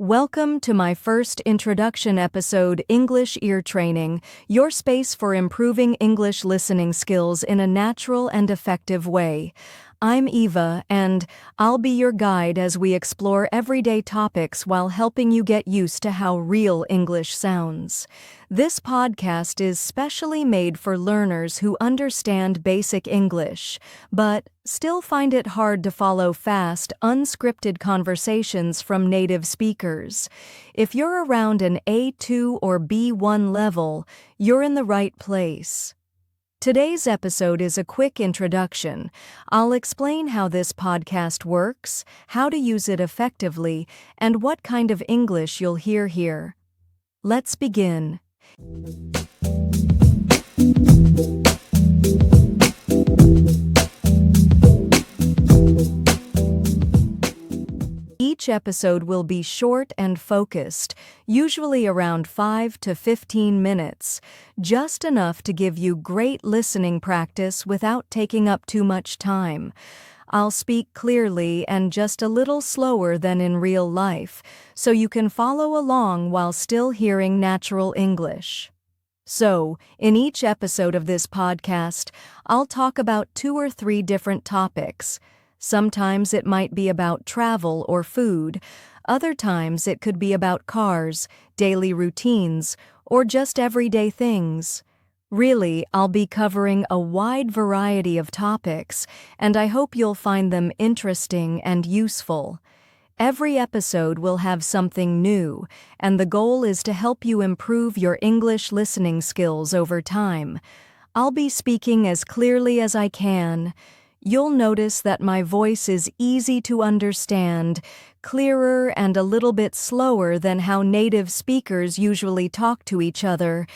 Welcome to my first introduction episode, English Ear Training, your space for improving English listening skills in a natural and effective way. I'm Eva, and I'll be your guide as we explore everyday topics while helping you get used to how real English sounds. This podcast is specially made for learners who understand basic English, but still find it hard to follow fast, unscripted conversations from native speakers. If you're around an A2 or B1 level, you're in the right place. Today's episode is a quick introduction. I'll explain how this podcast works, how to use it effectively, and what kind of English you'll hear here. Let's begin. Each episode will be short and focused, usually around 5 to 15 minutes, just enough to give you great listening practice without taking up too much time. I'll speak clearly and just a little slower than in real life, so you can follow along while still hearing natural English. So, in each episode of this podcast, I'll talk about 2 or 3 different topics. Sometimes it might be about travel or food. Other times it could be about cars, daily routines, or just everyday things. Really, I'll be covering a wide variety of topics, and I hope you'll find them interesting and useful. Every episode will have something new, and the goal is to help you improve your English listening skills over time. I'll be speaking as clearly as I can. You'll notice that my voice is easy to understand, clearer and a little bit slower than how native speakers usually talk to each other.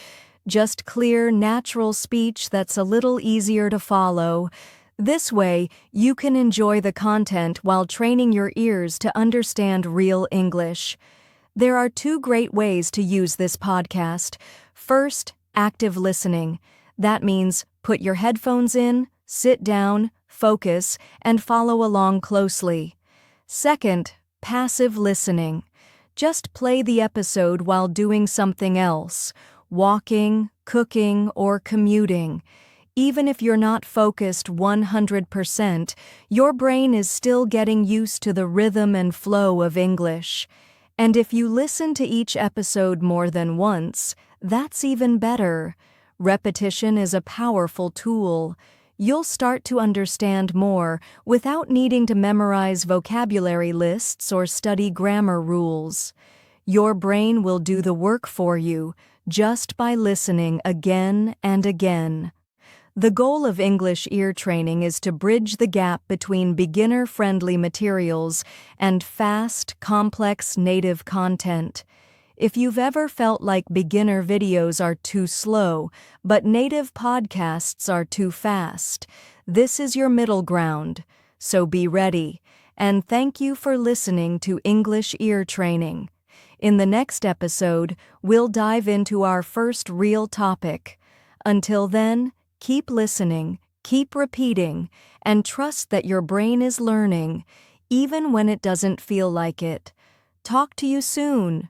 Just clear, natural speech that's a little easier to follow. This way, you can enjoy the content while training your ears to understand real English. There are 2 great ways to use this podcast. First, active listening. That means put your headphones in, sit down, focus, and follow along closely. Second, passive listening. Just play the episode while doing something else, walking, cooking, or commuting. Even if you're not focused 100%, your brain is still getting used to the rhythm and flow of English. And if you listen to each episode more than once, that's even better. Repetition is a powerful tool. You'll start to understand more without needing to memorize vocabulary lists or study grammar rules. Your brain will do the work for you just by listening again and again. The goal of English ear training is to bridge the gap between beginner-friendly materials and fast, complex native content. If you've ever felt like beginner videos are too slow, but native podcasts are too fast, this is your middle ground. So be ready. And thank you for listening to English Ear Training. In the next episode, we'll dive into our first real topic. Until then, keep listening, keep repeating, and trust that your brain is learning, even when it doesn't feel like it. Talk to you soon.